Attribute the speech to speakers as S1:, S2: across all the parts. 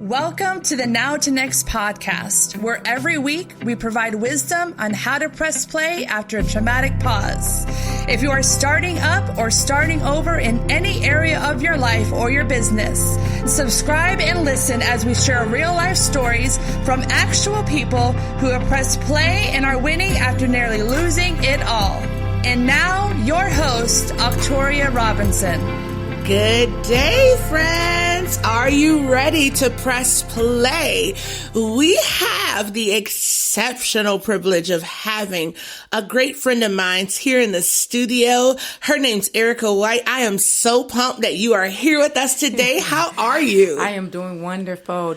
S1: Welcome to the Now to Next podcast, where every week we provide wisdom on how to press play after a traumatic pause. If you are starting up or starting over in any area of your life or your business, subscribe and listen as we share real life stories from actual people who have pressed play and are winning after nearly losing it all. And now, your host, Octoria Robinson.
S2: Good day, friends. Are you ready to press play? We have the exceptional privilege of having a great friend of mine here in the studio. Her name's Ericka White. I am so pumped that you are here with us today. How are you?
S3: I am doing wonderful,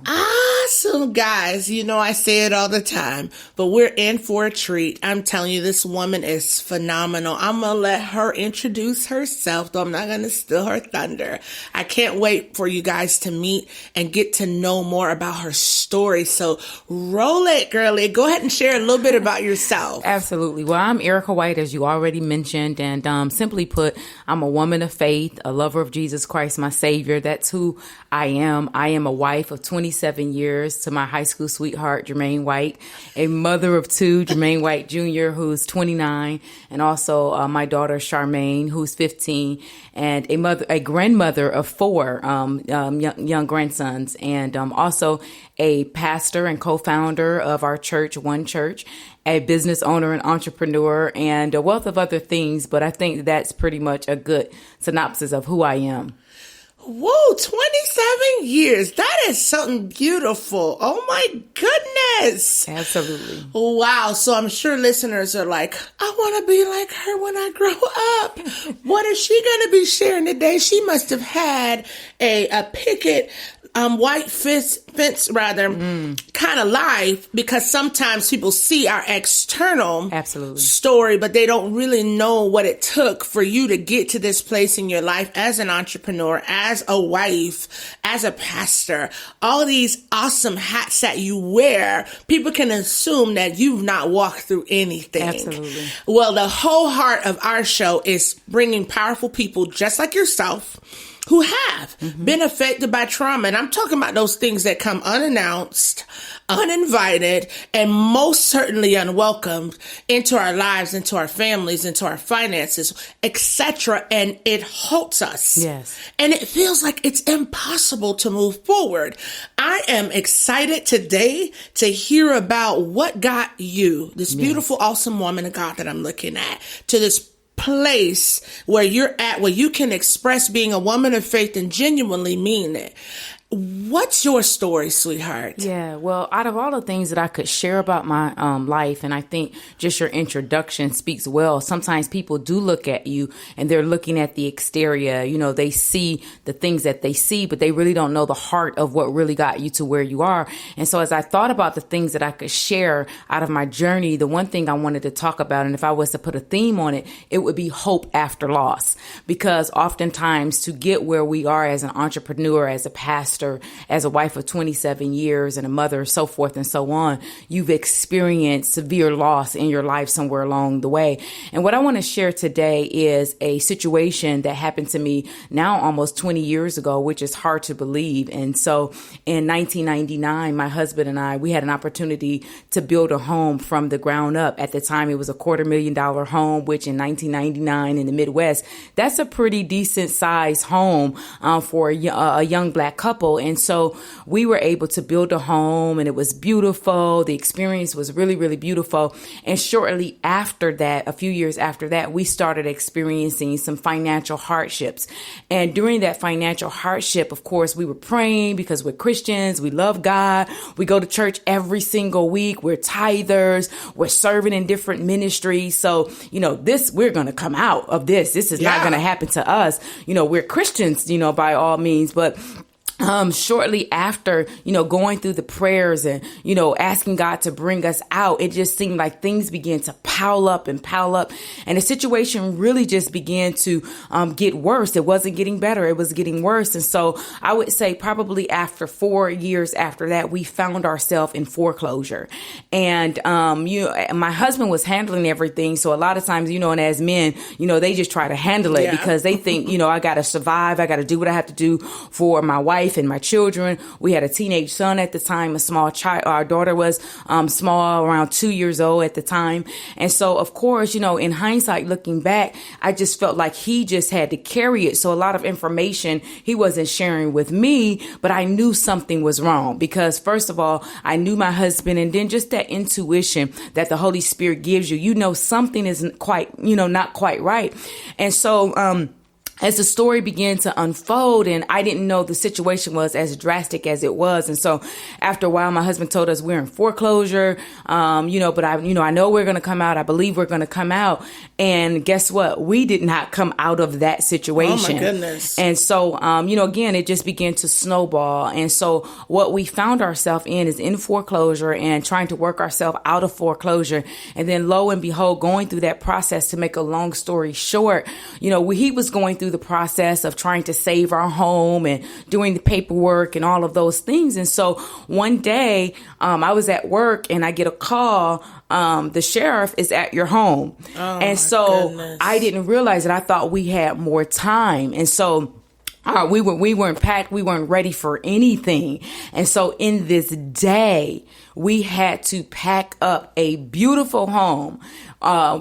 S2: Awesome, guys. You know, I say it all the time, but we're in for a treat. I'm telling you, this woman is phenomenal. I'm going to let her introduce herself, though I'm not going to steal her thunder. I can't wait for you guys to meet and get to know more about her story. So roll it, girlie. Go ahead and share a little bit about yourself.
S3: Absolutely. Well, I'm Ericka White, as you already mentioned, and simply put, I'm a woman of faith, a lover of Jesus Christ, my Savior. That's who I am. I am a wife of 27 years to my high school sweetheart, Jermaine White, a mother of two, Jermaine White Jr., who's 29, and also my daughter, Charmaine, who's 15, and a grandmother of four young grandsons, and also a pastor and co-founder of our church, OneChurch, a business owner and entrepreneur, and a wealth of other things. But I think that's pretty much a good synopsis of who I am.
S2: Whoa, 27 years. That is something beautiful. Oh my goodness.
S3: Absolutely.
S2: Wow. So I'm sure listeners are like, I want to be like her when I grow up. What is she going to be sharing today? She must have had a picket white fence kind of life, because sometimes people see our external story, but they don't really know what it took for you to get to this place in your life as an entrepreneur, as a wife, as a pastor. All these awesome hats that you wear, people can assume that you've not walked through anything.
S3: Absolutely.
S2: Well, the whole heart of our show is bringing powerful people just like yourself who have been affected by trauma. And I'm talking about those things that come unannounced, uninvited, and most certainly unwelcomed into our lives, into our families, into our finances, etc. And it halts us.
S3: Yes.
S2: And it feels like it's impossible to move forward. I am excited today to hear about what got you, this beautiful, awesome woman of God that I'm looking at, to this place where you're at, where you can express being a woman of faith and genuinely mean it. What's your story, sweetheart?
S3: Yeah, well, out of all the things that I could share about my life, and I think just your introduction speaks well. Sometimes people do look at you and they're looking at the exterior. You know, they see the things that they see, but they really don't know the heart of what really got you to where you are. And so as I thought about the things that I could share out of my journey, the one thing I wanted to talk about, and if I was to put a theme on it, it would be hope after loss. Because oftentimes to get where we are as an entrepreneur, as a pastor, as a wife of 27 years and a mother, so forth and so on, you've experienced severe loss in your life somewhere along the way. And what I want to share today is a situation that happened to me now almost 20 years ago, which is hard to believe. And so in 1999, my husband and I, we had an opportunity to build a home from the ground up. At the time, it was a $250,000 home, which in 1999 in the Midwest, that's a pretty decent sized home for a young Black couple. And so we were able to build a home, and it was beautiful. The experience was really, really beautiful. And shortly after that, a few years after that, we started experiencing some financial hardships. And during that financial hardship, of course, we were praying because we're Christians. We love God. We go to church every single week. We're tithers. We're serving in different ministries. So, you know, we're going to come out of this. This is not going to happen to us. You know, we're Christians, you know, by all means, but shortly after, going through the prayers and, asking God to bring us out, it just seemed like things began to pile up. And the situation really just began to get worse. It wasn't getting better. It was getting worse. And so I would say probably after 4 years after that, we found ourselves in foreclosure. And, my husband was handling everything. So a lot of times, and as men, they just try to handle it because they think, I got to survive. I got to do what I have to do for my wife wife and my children. We had a teenage son at the time, a small child. Our daughter was small, around 2 years old at the time. And so, of course, in hindsight, looking back, I just felt like he just had to carry it. So a lot of information he wasn't sharing with me, but I knew something was wrong because, first of all, I knew my husband, and then just that intuition that the Holy Spirit gives you, something isn't quite, not quite right. And so, as the story began to unfold, and I didn't know the situation was as drastic as it was. And so after a while, my husband told us we're in foreclosure, but I know we're going to come out. I believe we're going to come out. And guess what? We did not come out of that situation.
S2: Oh, my goodness.
S3: And so, again, it just began to snowball. And so what we found ourselves in is in foreclosure and trying to work ourselves out of foreclosure. And then lo and behold, going through that process, to make a long story short, he was going through the process of trying to save our home and doing the paperwork and all of those things. And so one day, I was at work and I get a call. The sheriff is at your home.
S2: Oh,
S3: and so
S2: goodness.
S3: I didn't realize that. I thought we had more time. And so we weren't packed. We weren't ready for anything. And so in this day, we had to pack up a beautiful home,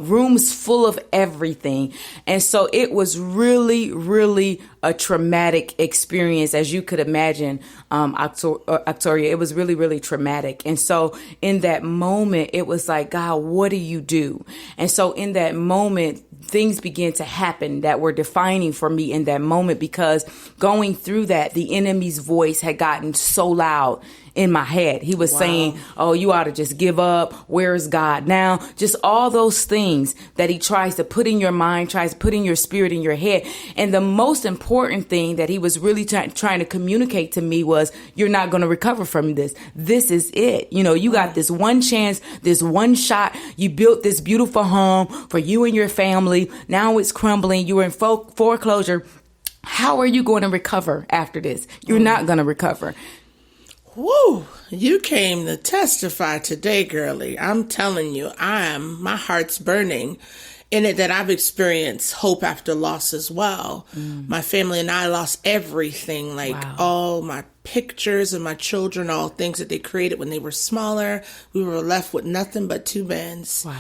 S3: rooms full of everything. And so it was really, really a traumatic experience, as you could imagine, Octoria. It was really, really traumatic. And so in that moment, it was like, God, what do you do? And so in that moment, things began to happen that were defining for me in that moment, because going through that, the enemy's voice had gotten so loud in my head. He was saying, oh, you ought to just give up. Where is God now? Just all those things that he tries to put in your mind, tries to put in your spirit, in your head. And the most important thing that he was really trying to communicate to me was, you're not going to recover from this. This is it. You got this one chance, this one shot. You built this beautiful home for you and your family. Now it's crumbling. You were in foreclosure. How are you going to recover after this? You're not going to recover.
S2: Woo! You came to testify today, girlie. I'm telling you, my heart's burning in it that I've experienced hope after loss as well. My family and I lost everything, all my pictures of my children, all things that they created when they were smaller. We were left with nothing but 2 beds. Wow.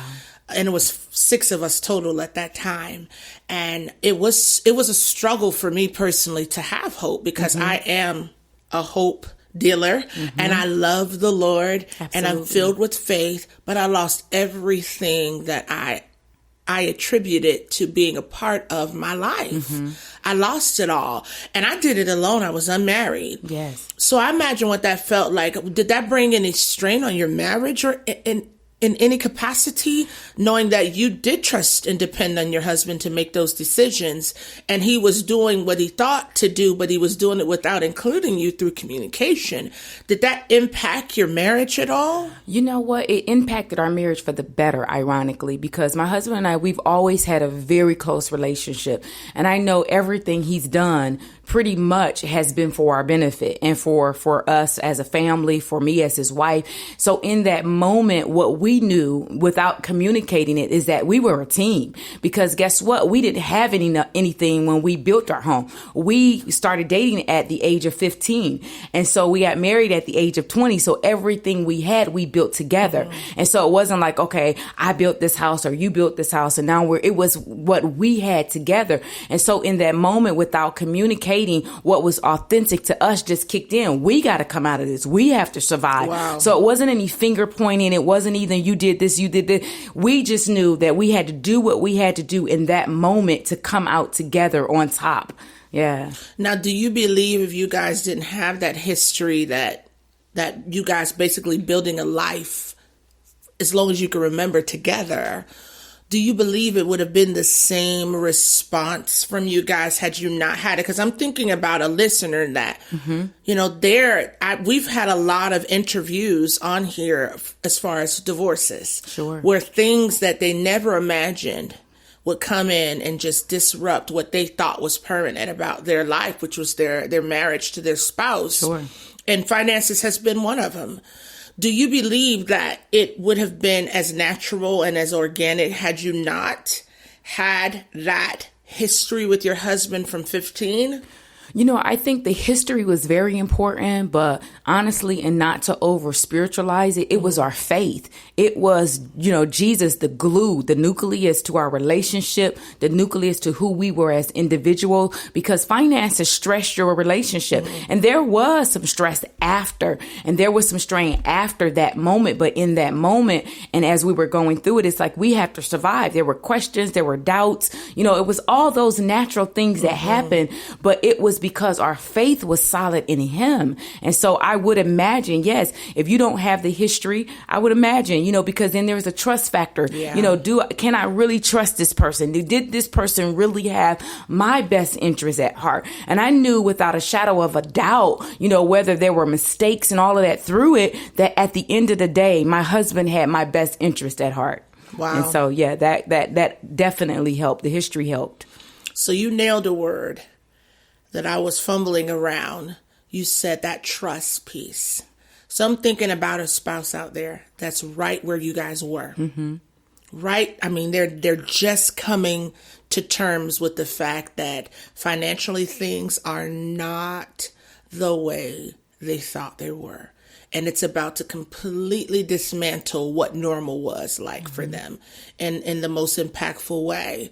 S2: And it was 6 of us total at that time. And it was a struggle for me personally to have hope, because I am a hope dealer, and I love the Lord. Absolutely. And I'm filled with faith, but I lost everything that I attributed to being a part of my life. I lost it all, and I did it alone. I was unmarried.
S3: Yes.
S2: So I imagine what that felt like. Did that bring any strain on your marriage or in any capacity, knowing that you did trust and depend on your husband to make those decisions, and he was doing what he thought to do, but he was doing it without including you through communication? Did that impact your marriage at all?
S3: You know what? It impacted our marriage for the better, ironically, because my husband and I, we've always had a very close relationship. And I know everything he's done pretty much has been for our benefit and for us as a family, for me as his wife. So in that moment, what we knew without communicating it is that we were a team, because guess what? We didn't have anything when we built our home. We started dating at the age of 15. And so we got married at the age of 20. So everything we had, we built together. And so it wasn't like, okay, I built this house or you built this house. And now it was what we had together. And so in that moment, without communicating, what was authentic to us just kicked in. We got to come out of this. We have to survive.
S2: Wow.
S3: So it wasn't any finger pointing. It wasn't even you did this, you did this. We just knew that we had to do what we had to do in that moment to come out together on top. Yeah.
S2: Now, do you believe if you guys didn't have that history, that you guys basically building a life as long as you can remember together, do you believe it would have been the same response from you guys had you not had it? Because I'm thinking about a listener that, we've had a lot of interviews on here as far as divorces.
S3: Sure.
S2: Where things that they never imagined would come in and just disrupt what they thought was permanent about their life, which was their marriage to their spouse.
S3: Sure.
S2: And finances has been one of them. Do you believe that it would have been as natural and as organic had you not had that history with your husband from 15?
S3: I think the history was very important, but honestly, and not to over spiritualize it, it was our faith. It was, Jesus, the glue, the nucleus to our relationship, the nucleus to who we were as individuals, because finances stress your relationship. And there was some stress after, and there was some strain after that moment. But in that moment, and as we were going through it, it's like we have to survive. There were questions, there were doubts, it was all those natural things that happened, but it was because our faith was solid in him. And so I would imagine, yes, if you don't have the history, I would imagine, because then there's a trust factor. Yeah. Can I really trust this person? Did this person really have my best interest at heart? And I knew without a shadow of a doubt, whether there were mistakes and all of that through it, that at the end of the day, my husband had my best interest at heart.
S2: Wow.
S3: And so, yeah, that definitely helped. The history helped.
S2: So you nailed a word that I was fumbling around. You said that trust piece. So I'm thinking about a spouse out there that's right where you guys were. Mm-hmm. Right? I mean, they're just coming to terms with the fact that financially things are not the way they thought they were. And it's about to completely dismantle what normal was like for them in the most impactful way.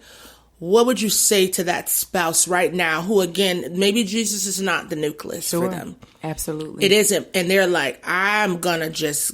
S2: What would you say to that spouse right now who, again, maybe Jesus is not the nucleus for them?
S3: Absolutely.
S2: It isn't. And they're like, I'm going to just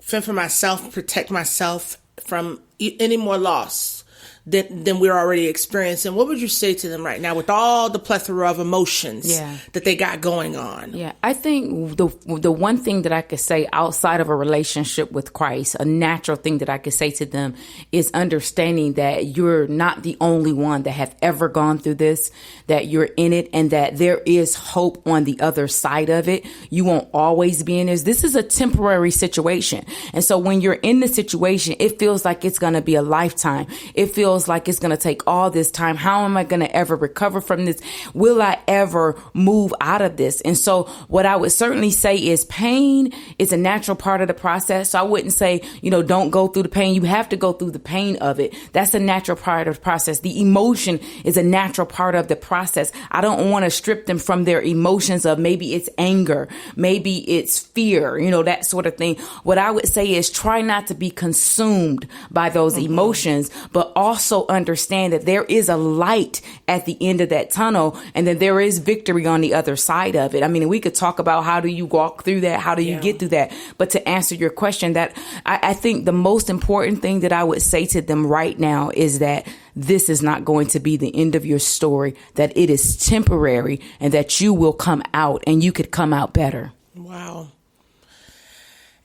S2: fend for myself, protect myself from any more loss than we're already experiencing. What would you say to them right now with all the plethora of emotions that they got going on?
S3: Yeah, I think the one thing that I could say outside of a relationship with Christ, a natural thing that I could say to them is understanding that you're not the only one that have ever gone through this, that you're in it, and that there is hope on the other side of it. You won't always be in this. This is a temporary situation. And so when you're in the situation, it feels like it's going to be a lifetime. It feels like it's going to take all this time. How am I going to ever recover from this? Will I ever move out of this? And so what I would certainly say is pain is a natural part of the process. So I wouldn't say, don't go through the pain. You have to go through the pain of it. That's a natural part of the process. The emotion is a natural part of the process. I don't want to strip them from their emotions of maybe it's anger, maybe it's fear, that sort of thing. What I would say is try not to be consumed by those emotions, but also understand that there is a light at the end of that tunnel and that there is victory on the other side of it. I mean, we could talk about how do you walk through that? How do you get through that? But to answer your question, that I think the most important thing that I would say to them right now is that this is not going to be the end of your story, that it is temporary and that you will come out and you could come out better.
S2: Wow.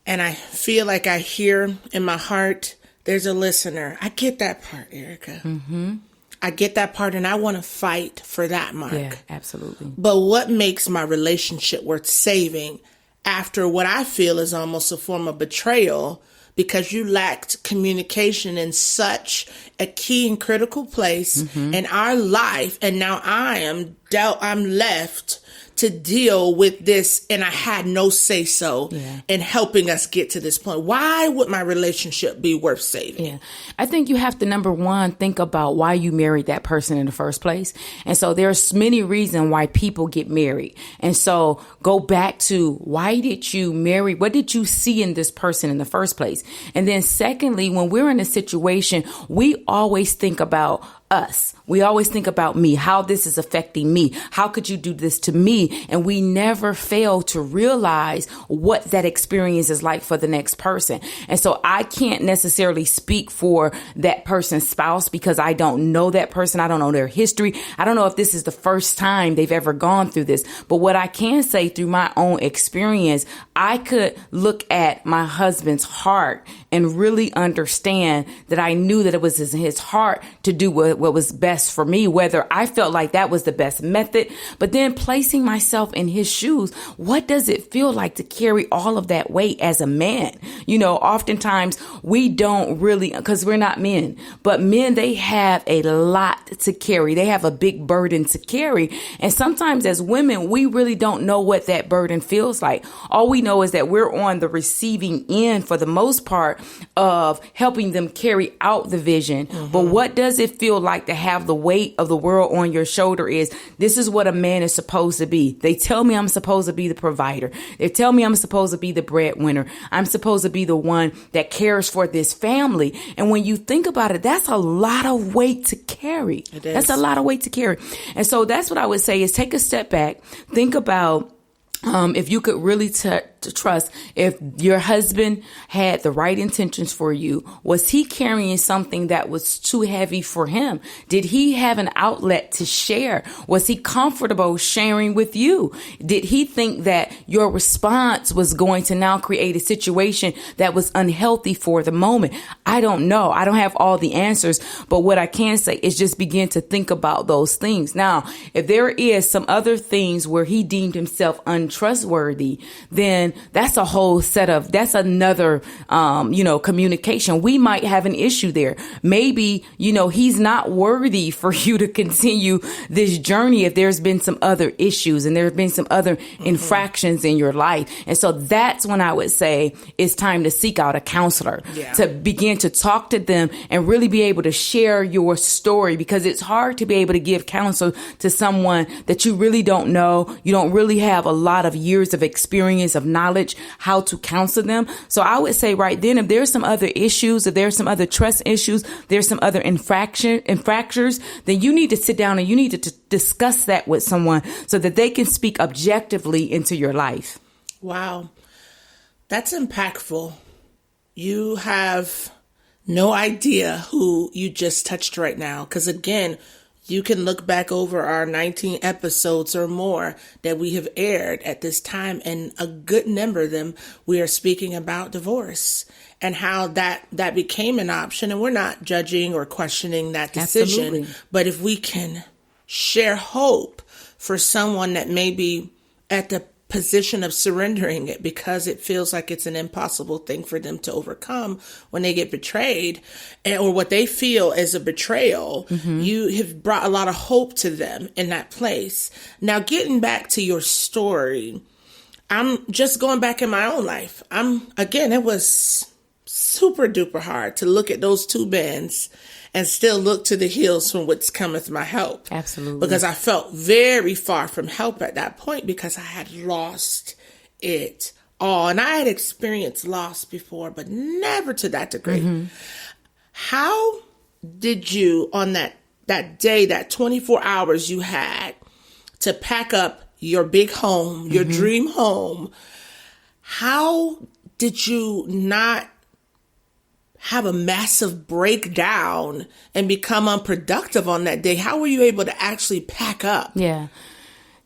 S2: And I feel like I hear in my heart, there's a listener. I get that part, Ericka. Mm-hmm. I get that part, and I want to fight for that mark.
S3: Yeah, absolutely.
S2: But what makes my relationship worth saving after what I feel is almost a form of betrayal because you lacked communication in such a key and critical place in our life, and now I'm left to deal with this, and I had no say so in helping us get to this point. Why would my relationship be worth saving?
S3: Yeah, I think you have to, number one, think about why you married that person in the first place. And so there's many reasons why people get married. And so go back to why did you marry? What did you see in this person in the first place? And then secondly, when we're in a situation, we always think about us. We always think about me, how this is affecting me. How could you do this to me? And we never fail to realize what that experience is like for the next person. And so I can't necessarily speak for that person's spouse because I don't know that person. I don't know their history. I don't know if this is the first time they've ever gone through this. But what I can say through my own experience, I could look at my husband's heart and really understand that I knew that it was in his heart to do what was best for me, whether I felt like that was the best method. But then placing myself in his shoes, what does it feel like to carry all of that weight as a man? Oftentimes we don't really, because we're not men, but men, they have a lot to carry. They have a big burden to carry. And sometimes as women, we really don't know what that burden feels like. All we know is that we're on the receiving end for the most part of helping them carry out the vision. But what does it feel like like to have the weight of the world on your shoulder is this is what a man is supposed to be. They tell me I'm supposed to be the provider. They tell me I'm supposed to be the breadwinner. I'm supposed to be the one that cares for this family. And when you think about it, that's a lot of weight to carry. That's a lot of weight to carry. And so that's what I would say is take a step back. Think about if you could really trust if your husband had the right intentions for you, was he carrying something that was too heavy for him? Did he have an outlet to share? Was he comfortable sharing with you? Did he think that your response was going to now create a situation that was unhealthy for the moment? I don't know. I don't have all the answers, but what I can say is just begin to think about those things. Now, if there is some other things where he deemed himself untrustworthy, then that's a whole that's another, communication. We might have an issue there. Maybe, he's not worthy for you to continue this journey if there's been some other issues and there have been some other infractions in your life. And so that's when I would say it's time to seek out a counselor, to begin to talk to them and really be able to share your story, because it's hard to be able to give counsel to someone that you really don't know. You don't really have a lot of years of experience, of knowledge, how to counsel them. So I would say right then, if there's some other issues, if there's some other trust issues, there's some other infractors, then you need to sit down and you need to discuss that with someone so that they can speak objectively into your life.
S2: Wow. That's impactful. You have no idea who you just touched right now. Because again, you can look back over our 19 episodes or more that we have aired at this time, and a good number of them, we are speaking about divorce and how that became an option. And we're not judging or questioning that decision.
S3: Absolutely.
S2: But if we can share hope for someone that may be at the position of surrendering it because it feels like it's an impossible thing for them to overcome when they get betrayed, or what they feel as a betrayal, you have brought a lot of hope to them in that place. Now, getting back to your story, I'm just going back in my own life. It was super duper hard to look at those two bends and still look to the hills from which cometh my help.
S3: Absolutely.
S2: Because I felt very far from help at that point because I had lost it all. And I had experienced loss before, but never to that degree. How did you, on that day, that 24 hours you had to pack up your big home, your dream home, how did you not have a massive breakdown and become unproductive on that day? How were you able to actually pack up?
S3: Yeah.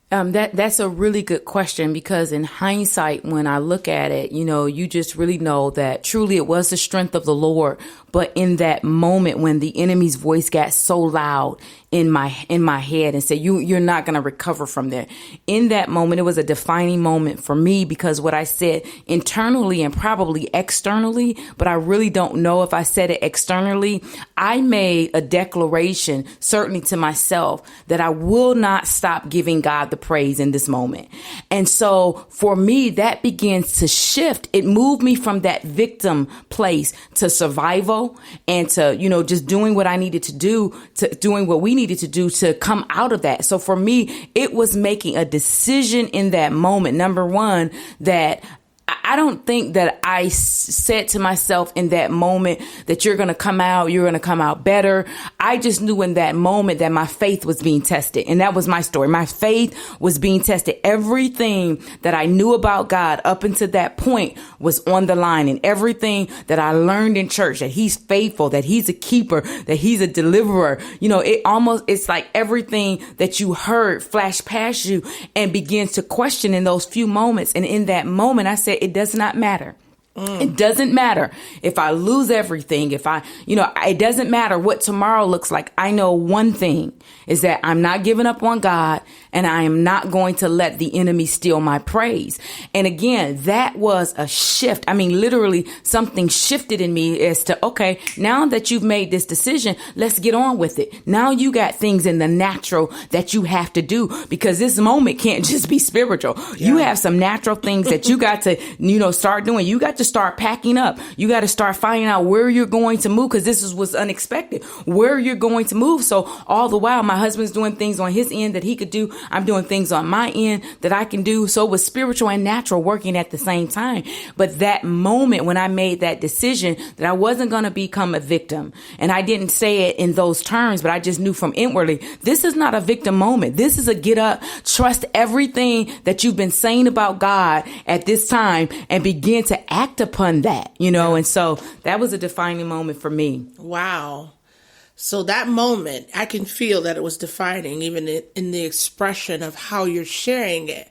S3: That's a really good question, because in hindsight, when I look at it, you just really know that truly it was the strength of the Lord. But in that moment when the enemy's voice got so loud in my head and said, you're not going to recover from that. In that moment, it was a defining moment for me, because what I said internally and probably externally, but I really don't know if I said it externally, I made a declaration, certainly to myself, that I will not stop giving God the praise in this moment. And so for me, that begins to shift. It moved me from that victim place to survival and to, just doing what I needed to do, to doing what we needed to do to come out of that. So for me, it was making a decision in that moment. Number one, that I don't think that I said to myself in that moment that you're going to come out better. I just knew in that moment that my faith was being tested. And that was my story. My faith was being tested. Everything that I knew about God up until that point was on the line, and everything that I learned in church, that he's faithful, that he's a keeper, that he's a deliverer. It's like everything that you heard flash past you and begins to question in those few moments. And in that moment, I said, it does not matter. It doesn't matter if I lose everything, it doesn't matter what tomorrow looks like. I know one thing, is that I'm not giving up on God, and I am not going to let the enemy steal my praise. And again, that was a shift. I mean, literally something shifted in me as to, okay, now that you've made this decision, let's get on with it. Now you got things in the natural that you have to do, because this moment can't just be spiritual. Yeah. You have some natural things that you got to, start doing. You got to start packing up. You got to start finding out where you're going to move, because this was unexpected, where you're going to move. So all the while, my husband's doing things on his end that he could do. I'm doing things on my end that I can do. So it was spiritual and natural working at the same time. But that moment when I made that decision that I wasn't going to become a victim, and I didn't say it in those terms, but I just knew from inwardly, this is not a victim moment. This is a get up, trust everything that you've been saying about God at this time, and begin to act upon that, And so that was a defining moment for me.
S2: Wow. So that moment, I can feel that it was defining, even in the expression of how you're sharing it.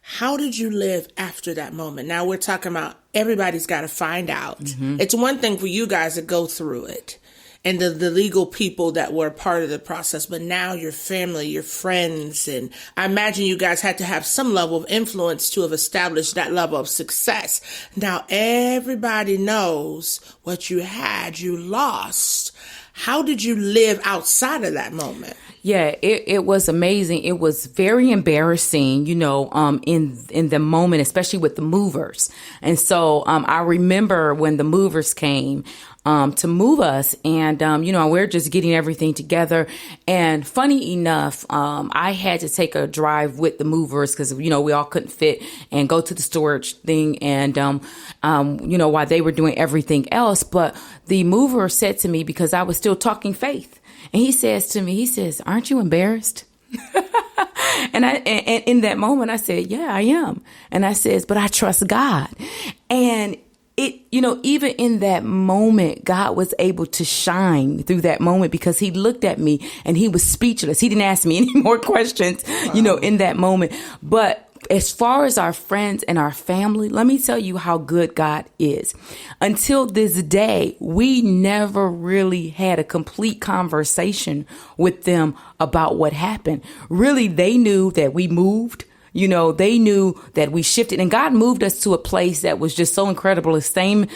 S2: How did you live after that moment? Now we're talking about everybody's got to find out. Mm-hmm. It's one thing for you guys to go through it, and the legal people that were part of the process, but now your family, your friends, and I imagine you guys had to have some level of influence to have established that level of success. Now everybody knows what you had, you lost. How did you live outside of that moment?
S3: Yeah, it was amazing. It was very embarrassing, in the moment, especially with the movers. And so I remember when the movers came to move us, and we're just getting everything together. And funny enough, I had to take a drive with the movers because we all couldn't fit and go to the storage thing, and while they were doing everything else. But the mover said to me, because I was still talking faith, and he says to me, "Aren't you embarrassed?" And in that moment I said, "Yeah, I am." And I says, "But I trust God." And it, even in that moment, God was able to shine through that moment, because he looked at me and he was speechless. He didn't ask me any more questions, in that moment. But as far as our friends and our family, let me tell you how good God is. Until this day, we never really had a complete conversation with them about what happened. Really, they knew that we moved. They knew that we shifted, and God moved us to a place that was just so incredible. The same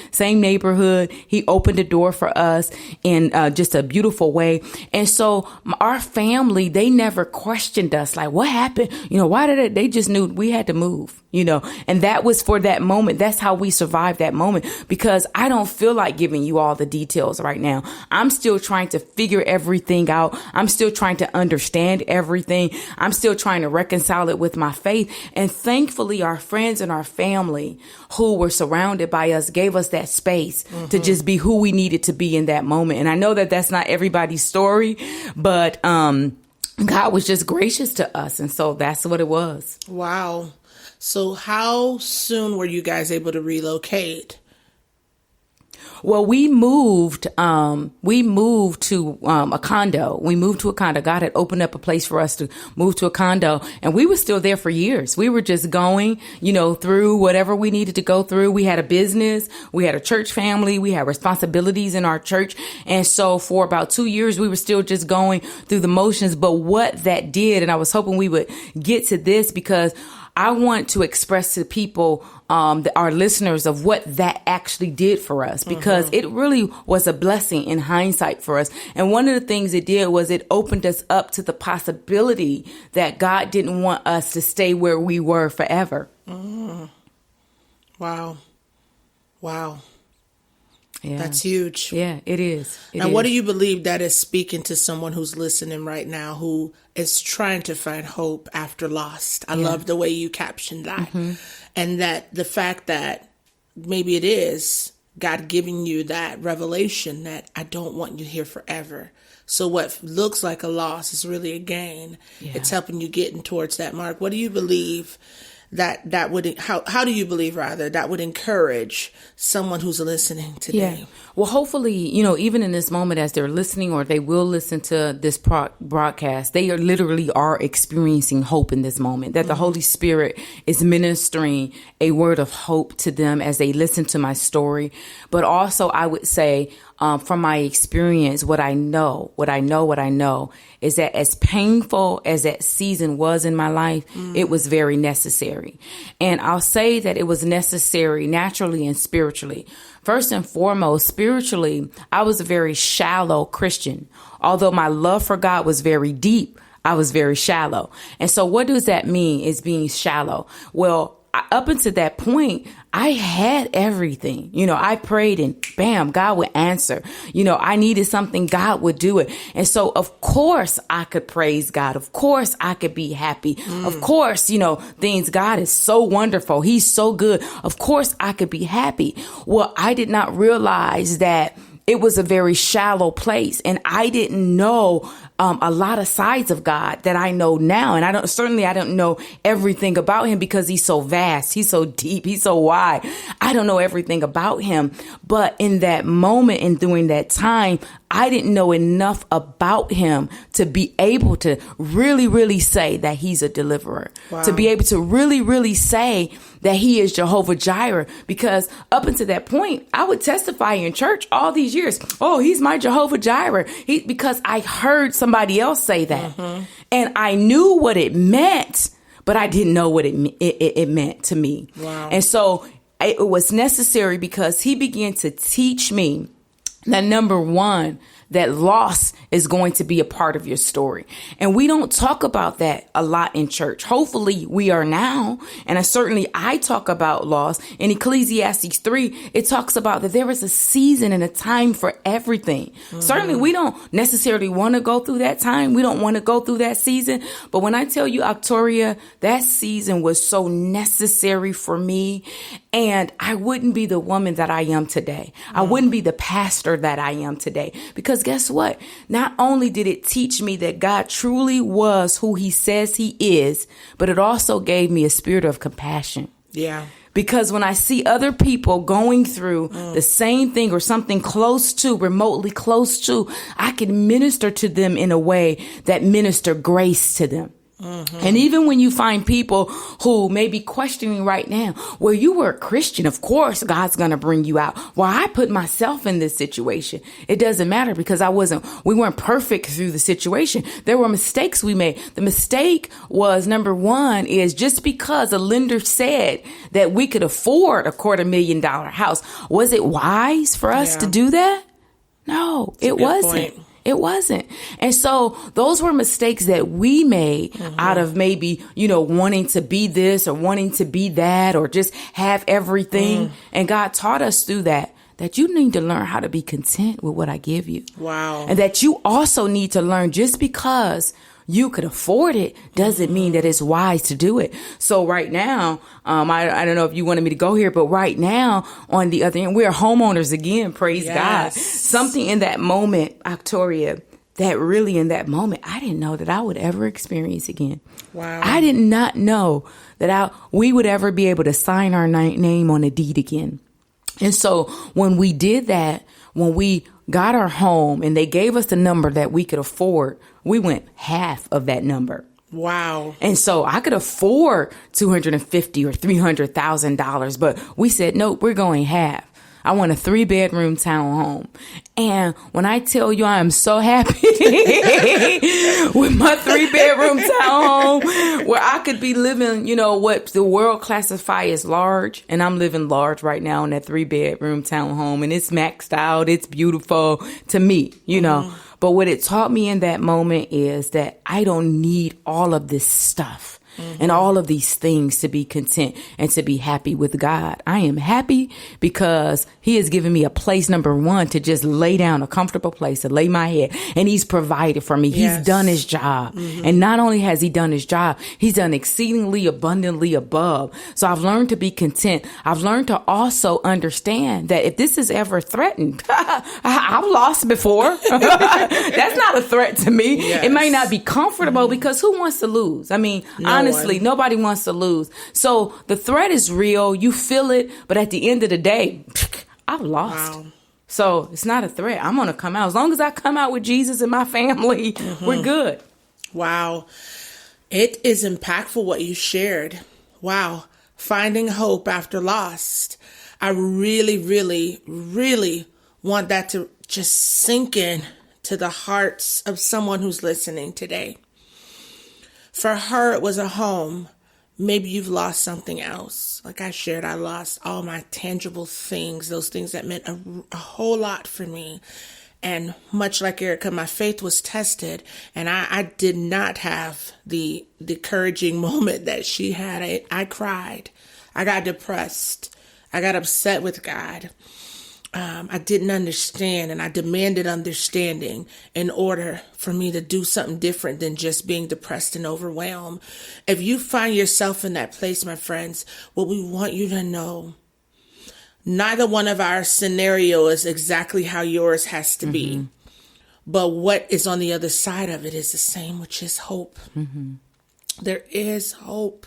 S3: neighborhood. He opened the door for us in just a beautiful way. And so our family, they never questioned us like, what happened? Why did it? They just knew we had to move, and that was for that moment. That's how we survived that moment, because I don't feel like giving you all the details right now. I'm still trying to figure everything out. I'm still trying to understand everything. I'm still trying to reconcile it with my faith. And thankfully, our friends and our family who were surrounded by us gave us that space to just be who we needed to be in that moment. And I know that that's not everybody's story, but God was just gracious to us. And so that's what it was.
S2: Wow. So how soon were you guys able to relocate?
S3: Well, we moved to a condo. We moved to a condo. God had opened up a place for us to move to a condo, and we were still there for years. We were just going, through whatever we needed to go through. We had a business. We had a church family. We had responsibilities in our church. And so for about 2 years, we were still just going through the motions. But what that did, and I was hoping we would get to this, because I want to express to people, our listeners, of what that actually did for us, because it really was a blessing in hindsight for us. And one of the things it did was it opened us up to the possibility that God didn't want us to stay where we were forever.
S2: Wow.
S3: Yeah.
S2: That's huge.
S3: Yeah, it is.
S2: Now, what do you believe that is speaking to someone who's listening right now, who is trying to find hope after loss? I love the way you captioned that. And that the fact that maybe it is God giving you that revelation that I don't want you here forever. So what looks like a loss is really a gain. Yeah. It's helping you getting towards that mark. What do you believe that would, how do you believe rather that would encourage someone who's listening today?
S3: Yeah. Well, hopefully, even in this moment, as they're listening, or they will listen to this broadcast, they literally are experiencing hope in this moment, that the Holy Spirit is ministering a word of hope to them as they listen to my story. But also, I would say, from my experience, what I know is that as painful as that season was in my life, it was very necessary. And I'll say that it was necessary naturally and spiritually. First and foremost, spiritually, I was a very shallow Christian. Although my love for God was very deep, I was very shallow. And so what does that mean, is being shallow? Well, up until that point, I had everything. I prayed and bam, God would answer. I needed something, God would do it. And so, of course, I could praise God. Of course, I could be happy. Of course, God is so wonderful. He's so good. Of course, I could be happy. Well, I did not realize that it was a very shallow place, and I didn't know a lot of sides of God that I know now. And I don't know everything about him, because he's so vast. He's so deep. He's so wide. I don't know everything about him. But in that moment and during that time, I didn't know enough about him to be able to really, really say that he's a deliverer. Wow. To be able to really, really say that he is Jehovah Jireh. Because up until that point, I would testify in church all these years. Oh, he's my Jehovah Jireh. Because I heard somebody else say that. And I knew what it meant, but I didn't know what it meant to me. Wow. And so it was necessary, because he began to teach me that, number one, that loss is going to be a part of your story. And we don't talk about that a lot in church. Hopefully we are now. And I talk about loss. In Ecclesiastes 3, it talks about that there is a season and a time for everything. Certainly we don't necessarily want to go through that time. We don't want to go through that season. But when I tell you, Octoria, that season was so necessary for me. And I wouldn't be the woman that I am today. I wouldn't be the pastor that I am today. Because guess what? Not only did it teach me that God truly was who he says he is, but it also gave me a spirit of compassion. Yeah. Because when I see other people going through the same thing or something remotely close to, I can minister to them in a way that minister grace to them. And even when you find people who may be questioning right now, well, you were a Christian. Of course, God's going to bring you out. Well, I put myself in this situation. It doesn't matter, because we weren't perfect through the situation. There were mistakes we made. The mistake was, number one, is just because a lender said that we could afford a $250,000 house, was it wise for us to do that? No, it wasn't. Point. It wasn't. And so those were mistakes that we made out of maybe, wanting to be this or wanting to be that or just have everything. And God taught us through that you need to learn how to be content with what I give you. Wow. And that you also need to learn, just because you could afford it doesn't mean that it's wise to do it. So right now, I don't know if you wanted me to go here, but right now on the other end, we're homeowners again. Praise God. Something in that moment, Octoria, that really in that moment, I didn't know that I would ever experience again. Wow. I did not know that we would ever be able to sign our name on a deed again. And so when we did that, when we got our home and they gave us the number that we could afford, we went half of that number. Wow. And so I could afford $250,000 or $300,000, but we said, nope, we're going half. I want a 3-bedroom townhome. And when I tell you I am so happy with my 3-bedroom townhome, where I could be living, what the world classifies as large. And I'm living large right now in that 3-bedroom townhome. And it's maxed out. It's beautiful to me, But what it taught me in that moment is that I don't need all of this stuff. And all of these things to be content and to be happy with God. I am happy because he has given me a place, number one, to just lay down, a comfortable place to lay my head. And he's provided for me. Yes. He's done his job. And not only has he done his job, he's done exceedingly abundantly above. So I've learned to be content. I've learned to also understand that if this is ever threatened, I've lost before. That's not a threat to me. Yes. It may not be comfortable because who wants to lose? I mean, honestly, nobody wants to lose. So the threat is real. You feel it. But at the end of the day, I've lost. Wow. So it's not a threat. I'm going to come out. As long as I come out with Jesus and my family, we're good. Wow.
S2: It is impactful what you shared. Wow. Finding hope after loss. I really, really, really want that to just sink in to the hearts of someone who's listening today. For her, it was a home. Maybe you've lost something else. Like I shared, I lost all my tangible things, those things that meant a whole lot for me. And much like Ericka, my faith was tested, and I did not have the encouraging moment that she had. I cried. I got depressed. I got upset with God. I didn't understand, and I demanded understanding in order for me to do something different than just being depressed and overwhelmed. If you find yourself in that place, my friends, what we want you to know, neither one of our scenario is exactly how yours has to be. But what is on the other side of it is the same, which is hope. There is hope.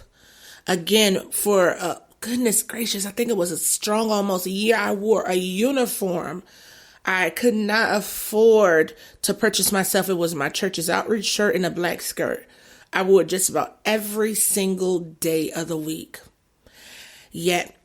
S2: Again, for goodness gracious, I think it was a strong almost a year I wore a uniform. I could not afford to purchase myself. It was my church's outreach shirt and a black skirt. I wore it just about every single day of the week. Yet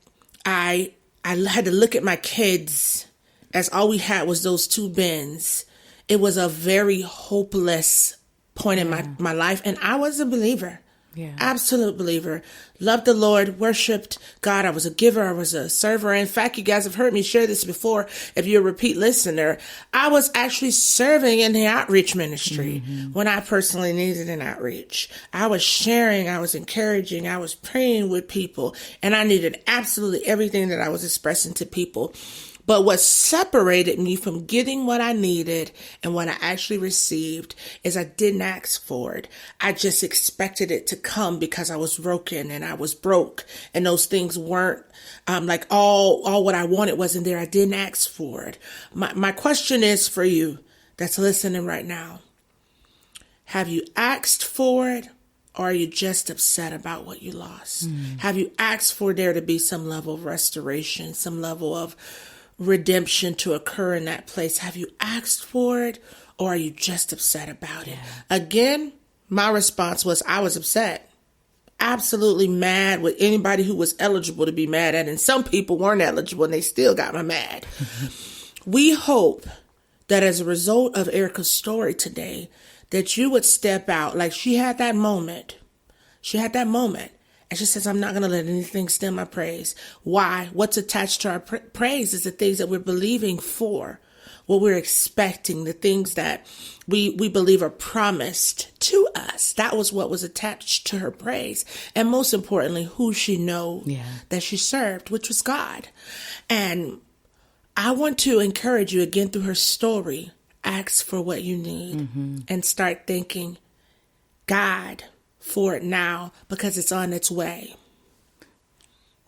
S2: I had to look at my kids as all we had was those two bins. It was a very hopeless point in my life. And I was a believer. Yeah. Absolute believer. Loved the Lord, worshiped God. I was a giver. I was a server. In fact, you guys have heard me share this before. If you're a repeat listener, I was actually serving in the outreach ministry when I personally needed an outreach. I was sharing. I was encouraging. I was praying with people, and I needed absolutely everything that I was expressing to people. But what separated me from getting what I needed and what I actually received is I didn't ask for it. I just expected it to come because I was broken and I was broke, and those things weren't like all what I wanted wasn't there. I didn't ask for it. My question is for you that's listening right now. Have you asked for it, or are you just upset about what you lost? Have you asked for there to be some level of restoration, some level of redemption to occur in that place? Have you asked for it, or are you just upset about it? Again, my response was I was upset. Absolutely mad with anybody who was eligible to be mad at. And some people weren't eligible and they still got me mad. We hope that as a result of Ericka's story today, that you would step out like she had that moment. She had that moment. And she says, I'm not going to let anything stem my praise. Why? What's attached to our praise is the things that we're believing for, what we're expecting, the things that we believe are promised to us. That was what was attached to her praise. And most importantly, who she knew that she served, which was God. And I want to encourage you again through her story, ask for what you need and start thanking God for it now, because it's on its way.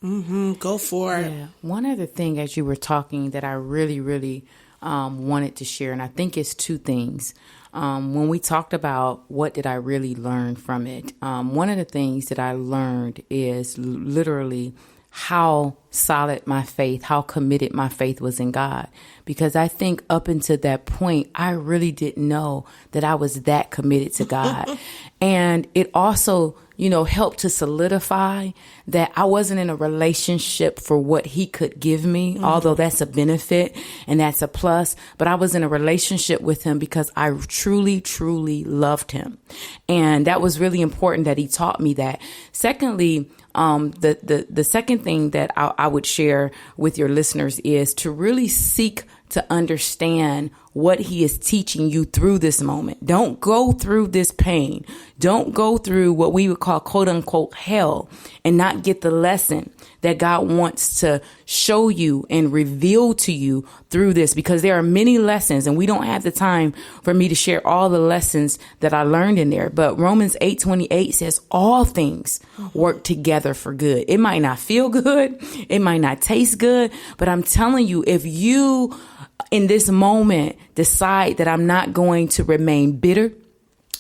S2: Go for it.
S3: One other thing as you were talking that I really wanted to share, and I think it's two things. When we talked about what did I really learn from it, one of the things that I learned is literally how solid my faith, how committed my faith was in God. Because I think up until that point, I really didn't know that I was that committed to God. And it also, helped to solidify that I wasn't in a relationship for what he could give me, although that's a benefit and that's a plus. But I was in a relationship with him because I truly loved him. And that was really important that he taught me that. Secondly, the second thing that I would share with your listeners is to really seek to understand what he is teaching you through this moment. Don't go through this pain. Don't go through what we would call quote unquote hell and not get the lesson that God wants to show you and reveal to you through this, because there are many lessons and we don't have the time for me to share all the lessons that I learned in there. But Romans 8:28 says all things work together for good. It might not feel good. It might not taste good, but I'm telling you, if you in this moment decide that I'm not going to remain bitter,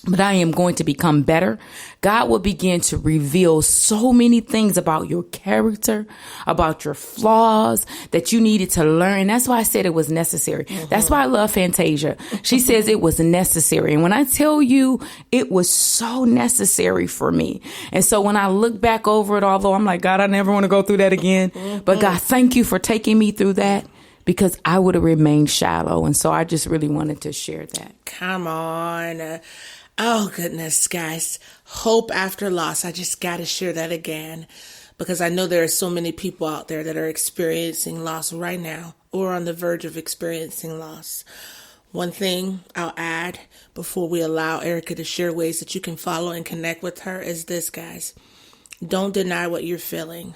S3: but I am going to become better, God will begin to reveal so many things about your character, about your flaws that you needed to learn. That's why I said it was necessary. That's why I love Fantasia. She says it was necessary. And when I tell you, it was so necessary for me. And so when I look back over it, although I'm like, God, I never want to go through that again. But God, thank you for taking me through that. because I would have remained shallow. And so I just really wanted to share that.
S2: Come on. Oh, goodness, guys. Hope after loss. I just got to share that again, because I know there are so many people out there that are experiencing loss right now or on the verge of experiencing loss. One thing I'll add before we allow Ericka to share ways that you can follow and connect with her is this, guys. Don't deny what you're feeling.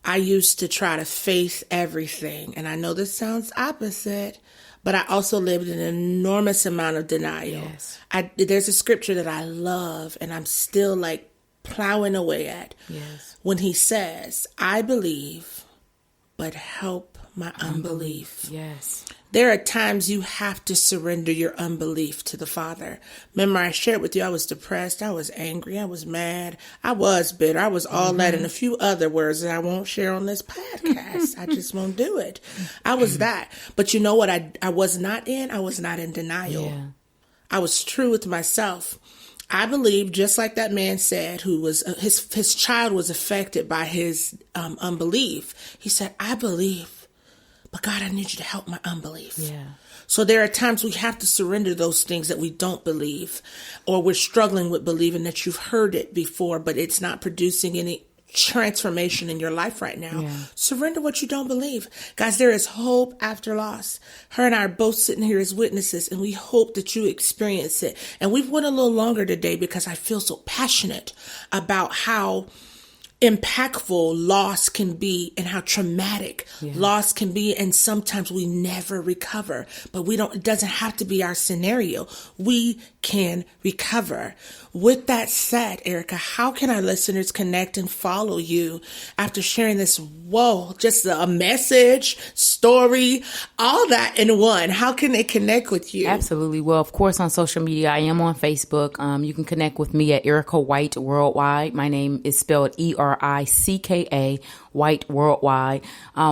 S2: I used to try to face everything, and I know this sounds opposite, but I also lived in an enormous amount of denial.
S3: Yes.
S2: There's a scripture that I love, and I'm still like plowing away at.
S3: Yes.
S2: When he says, I believe, but help my unbelief.
S3: Yes.
S2: There are times you have to surrender your unbelief to the Father. Remember, I shared with you, I was depressed, I was angry, I was mad, I was bitter, I was all that, and a few other words that I won't share on this podcast. I just won't do it. I was that. But you know what I was not in? I was not in denial.
S3: Yeah.
S2: I was true with myself. I believe, just like that man said, who was his child was affected by his unbelief. He said, I believe. But God, I need you to help my unbelief.
S3: Yeah.
S2: So there are times we have to surrender those things that we don't believe, or we're struggling with believing that you've heard it before, but it's not producing any transformation in your life right now.
S3: Yeah.
S2: Surrender what you don't believe. Guys, there is hope after loss. Her and I are both sitting here as witnesses, and we hope that you experience it. And we've went a little longer today because I feel so passionate about how impactful loss can be and how traumatic loss can be. And sometimes we never recover, but it doesn't have to be our scenario. We can recover. With that said, Ericka, how can our listeners connect and follow you after sharing this? Whoa, just a message, story, all that in one. How can they connect with you?
S3: Absolutely. Well, of course, on social media, I am on Facebook. You can connect with me at Ericka White Worldwide. My name is spelled ERICKA White Worldwide.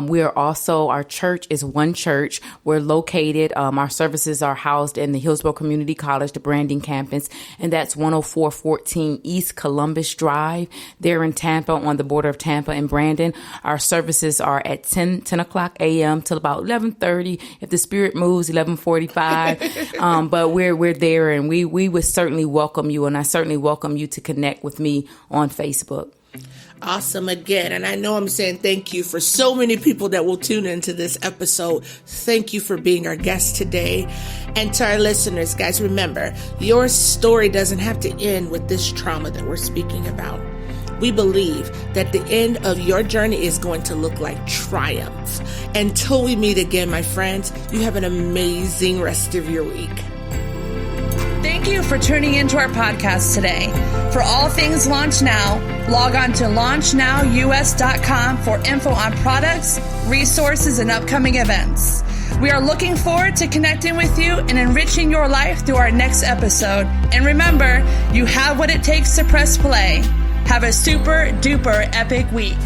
S3: We are also, our church is OneChurch. We're located, our services are housed in the Hillsborough Community College, the Branding campus, and that's 10414 East Columbus Drive there in Tampa, on the border of Tampa and Brandon. Our services are at 10 o'clock a.m. till about 11:30. If the Spirit moves, 11:45. But we're there, and we would certainly welcome you, and I certainly welcome you to connect with me on Facebook.
S2: Awesome again. And I know I'm saying thank you for so many people that will tune into this episode. Thank you for being our guest today. And to our listeners, guys, remember, your story doesn't have to end with this trauma that we're speaking about. We believe that the end of your journey is going to look like triumph. Until we meet again, my friends, you have an amazing rest of your week.
S1: Thank you for tuning into our podcast today. For all things Launch Now, log on to launchnows.com for info on products, resources, and upcoming events. We are looking forward to connecting with you and enriching your life through our next episode. And remember, you have what it takes to press play. Have a super duper epic week.